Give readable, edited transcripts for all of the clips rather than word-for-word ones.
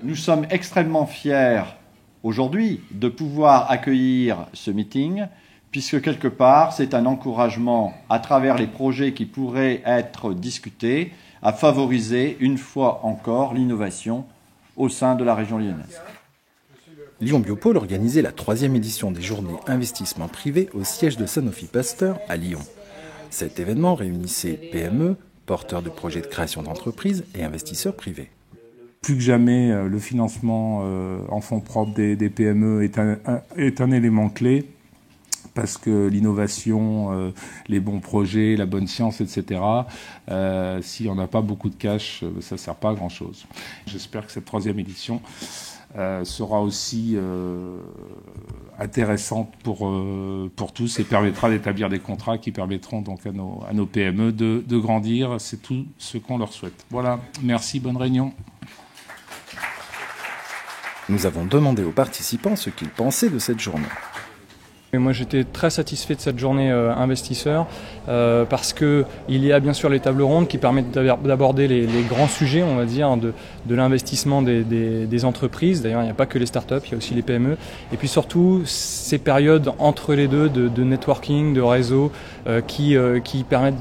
Nous sommes extrêmement fiers aujourd'hui de pouvoir accueillir ce meeting, puisque quelque part c'est un encouragement à travers les projets qui pourraient être discutés à favoriser une fois encore l'innovation au sein de la région lyonnaise. Lyon Biopôle organisait la 3e édition des journées investissement privé au siège de Sanofi Pasteur à Lyon. Cet événement réunissait PME, porteurs de projets de création d'entreprises et investisseurs privés. Plus que jamais, le financement en fonds propres des PME est un élément clé parce que l'innovation, les bons projets, la bonne science, etc., si on n'a pas beaucoup de cash, ça ne sert pas à grand-chose. J'espère que cette 3e édition sera aussi intéressante pour tous et permettra d'établir des contrats qui permettront donc à nos PME de grandir. C'est tout ce qu'on leur souhaite. Voilà, merci, bonne réunion. Nous avons demandé aux participants ce qu'ils pensaient de cette journée. Et moi j'étais très satisfait de cette journée investisseur parce qu'il y a bien sûr les tables rondes qui permettent d'aborder les grands sujets, on va dire, de l'investissement des entreprises. D'ailleurs il n'y a pas que les startups, il y a aussi les PME. Et puis surtout ces périodes entre les deux de networking, de réseau qui permettent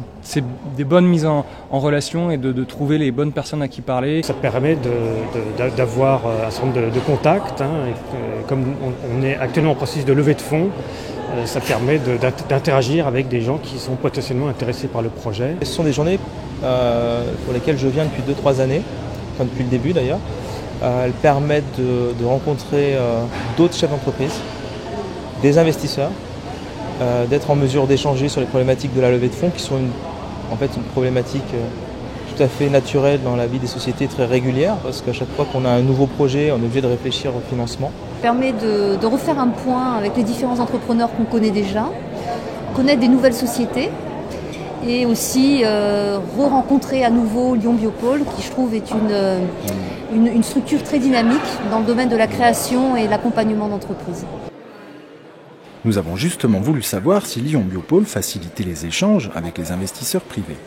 des bonnes mises en relation et de trouver les bonnes personnes à qui parler. Ça permet d'avoir un certain nombre de contacts. Comme on est actuellement en processus de levée de fonds, ça permet d'interagir avec des gens qui sont potentiellement intéressés par le projet. Ce sont des journées pour lesquelles je viens depuis 2-3 années, enfin depuis le début d'ailleurs. Elles permettent de rencontrer d'autres chefs d'entreprise, des investisseurs, d'être en mesure d'échanger sur les problématiques de la levée de fonds qui sont une problématique tout à fait naturelle dans la vie des sociétés, très régulière, parce qu'à chaque fois qu'on a un nouveau projet, on est obligé de réfléchir au financement. Ça permet de refaire un point avec les différents entrepreneurs qu'on connaît déjà, connaître des nouvelles sociétés et aussi re-rencontrer à nouveau Lyon Biopôle, qui je trouve est une structure très dynamique dans le domaine de la création et l'accompagnement d'entreprises. Nous avons justement voulu savoir si Lyon Biopôle facilitait les échanges avec les investisseurs privés.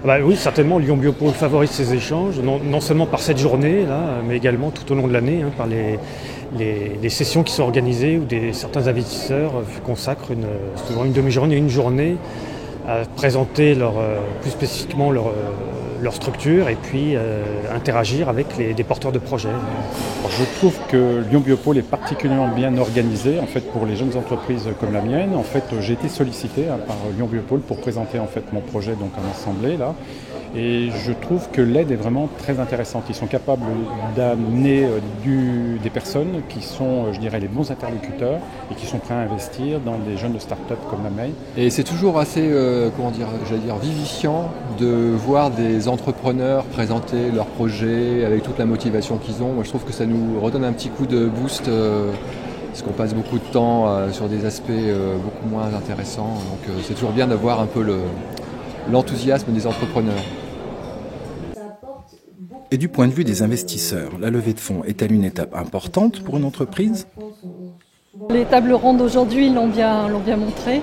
Oui, certainement, Lyon Biopôle favorise ces échanges, non seulement par cette journée, là, mais également tout au long de l'année, par les sessions qui sont organisées où certains investisseurs consacrent souvent une demi-journée, une journée à présenter plus spécifiquement leur structure et puis interagir avec des porteurs de projets. Je trouve que Lyon Biopôle est particulièrement bien organisé en fait, pour les jeunes entreprises comme la mienne. En fait, j'ai été sollicité par Lyon Biopôle pour présenter en fait, mon projet donc, en assemblée. Là. Et je trouve que l'aide est vraiment très intéressante. Ils sont capables d'amener des personnes qui sont, je dirais, les bons interlocuteurs et qui sont prêts à investir dans des jeunes de start-up comme la mienne. Et c'est toujours assez, vivifiant de voir des entrepreneurs présenter leurs projets avec toute la motivation qu'ils ont. Moi, je trouve que ça nous redonne un petit coup de boost parce qu'on passe beaucoup de temps sur des aspects beaucoup moins intéressants. Donc, c'est toujours bien d'avoir un peu l'enthousiasme des entrepreneurs. Et du point de vue des investisseurs, la levée de fonds est-elle une étape importante pour une entreprise ? Les tables rondes aujourd'hui l'ont bien montré.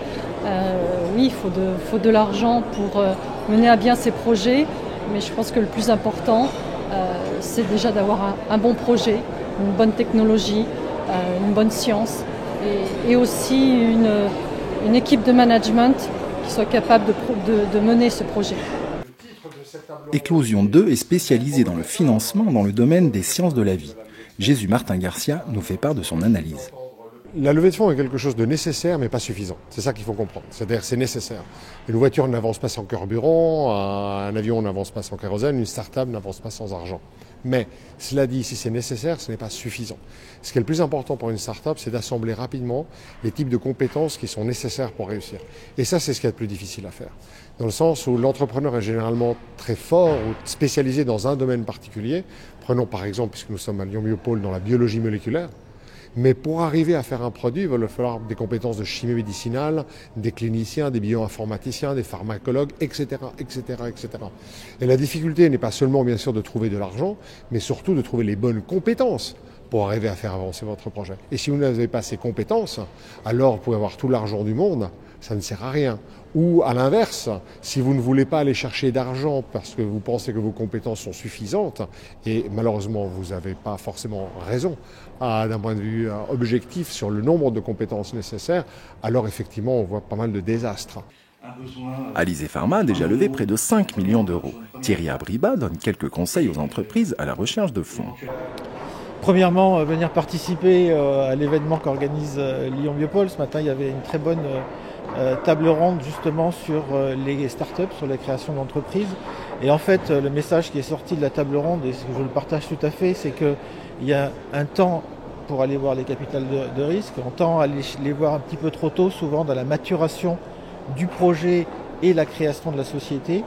Oui, il faut de l'argent pour mener à bien ces projets, mais je pense que le plus important, c'est déjà d'avoir un bon projet, une bonne technologie, une bonne science et aussi une équipe de management qui soit capable de mener ce projet. Éclosion 2 est spécialisée dans le financement dans le domaine des sciences de la vie. Jésus Martin Garcia nous fait part de son analyse. La levée de fonds est quelque chose de nécessaire mais pas suffisant. C'est ça qu'il faut comprendre. C'est-à-dire c'est nécessaire. Une voiture n'avance pas sans carburant, un avion n'avance pas sans kérosène, une start-up n'avance pas sans argent. Mais cela dit, si c'est nécessaire, ce n'est pas suffisant. Ce qui est le plus important pour une start-up, c'est d'assembler rapidement les types de compétences qui sont nécessaires pour réussir. Et ça, c'est ce qui est le plus difficile à faire. Dans le sens où l'entrepreneur est généralement très fort ou spécialisé dans un domaine particulier. Prenons par exemple, puisque nous sommes à Lyon Biopôle, dans la biologie moléculaire. Mais pour arriver à faire un produit, il va falloir des compétences de chimie médicinale, des cliniciens, des bioinformaticiens, des pharmacologues, etc., etc., etc. Et la difficulté n'est pas seulement, bien sûr, de trouver de l'argent, mais surtout de trouver les bonnes compétences pour arriver à faire avancer votre projet. Et si vous n'avez pas ces compétences, alors vous pouvez avoir tout l'argent du monde, ça ne sert à rien. Ou à l'inverse, si vous ne voulez pas aller chercher d'argent parce que vous pensez que vos compétences sont suffisantes, et malheureusement vous n'avez pas forcément raison d'un point de vue objectif sur le nombre de compétences nécessaires, alors effectivement on voit pas mal de désastres. Alizé Pharma a déjà levé près de 5 millions d'euros. Thierry Abriba donne quelques conseils aux entreprises à la recherche de fonds. Premièrement, venir participer à l'événement qu'organise Lyon Biopôle. Ce matin, il y avait une très bonne table ronde justement sur les startups, sur la création d'entreprises. Et en fait, le message qui est sorti de la table ronde, et je le partage tout à fait, c'est qu'il y a un temps pour aller voir les capitales de risque. On tend à les voir un petit peu trop tôt, souvent dans la maturation du projet et la création de la société.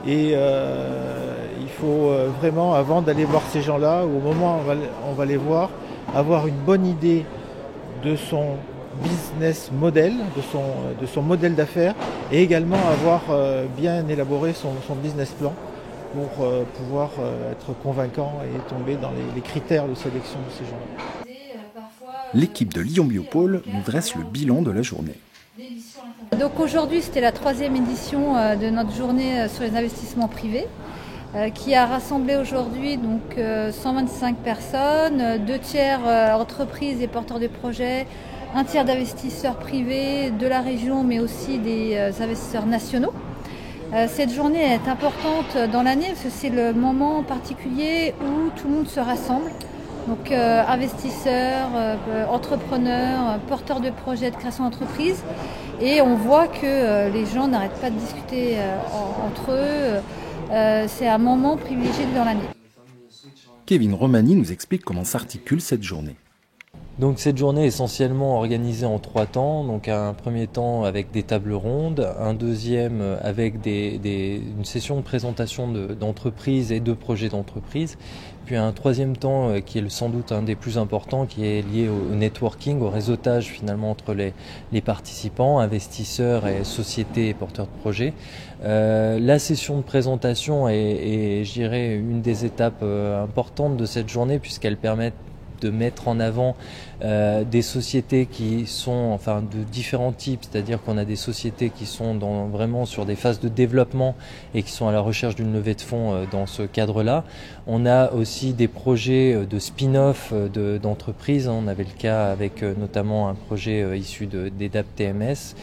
Et il faut vraiment, avant d'aller voir ces gens-là, ou au moment où on va les voir, avoir une bonne idée de son business model, de son modèle d'affaires, et également avoir bien élaboré son business plan pour pouvoir être convaincant et tomber dans les critères de sélection de ces gens-là. L'équipe de Lyon Biopôle nous dresse le bilan de la journée. Donc aujourd'hui, c'était la 3e édition de notre journée sur les investissements privés qui a rassemblé aujourd'hui donc 125 personnes, 2 tiers entreprises et porteurs de projets, 1 tiers d'investisseurs privés de la région mais aussi des investisseurs nationaux. Cette journée est importante dans l'année parce que c'est le moment particulier où tout le monde se rassemble. Donc investisseurs, entrepreneurs, porteurs de projets de création d'entreprise. Et on voit que les gens n'arrêtent pas de discuter entre eux. C'est un moment privilégié dans l'année. Kevin Romani nous explique comment s'articule cette journée. Donc cette journée est essentiellement organisée en 3 temps. Donc un premier temps avec des tables rondes, un deuxième avec une session de présentation d'entreprises et de projets d'entreprise, puis un troisième temps qui est sans doute un des plus importants, qui est lié au networking, au réseautage finalement entre les participants, investisseurs et sociétés et porteurs de projets. La session de présentation est je dirais, une des étapes importantes de cette journée puisqu'elle permet de mettre en avant des sociétés qui sont de différents types, c'est-à-dire qu'on a des sociétés qui sont vraiment sur des phases de développement et qui sont à la recherche d'une levée de fonds dans ce cadre-là. On a aussi des projets de spin-off d'entreprises. On avait le cas avec notamment un projet issu d'EDAP TMS.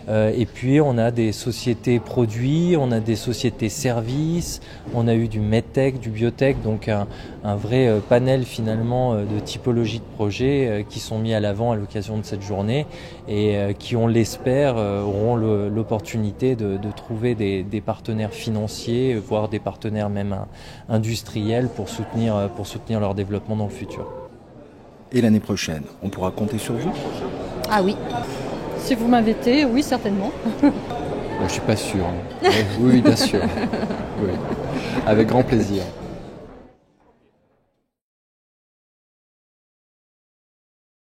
Et puis on a des sociétés produits, on a des sociétés services, on a eu du medtech, du biotech, donc un vrai panel finalement de typologie de projets qui sont mis à l'avant à l'occasion de cette journée et qui, on l'espère, auront l'opportunité de trouver des partenaires financiers, voire des partenaires même industriels pour soutenir leur développement dans le futur. Et l'année prochaine, on pourra compter sur vous ? Ah oui. Si vous m'invitez, oui, certainement. Je ne suis pas sûr. Oui, bien sûr. Oui. Avec grand plaisir.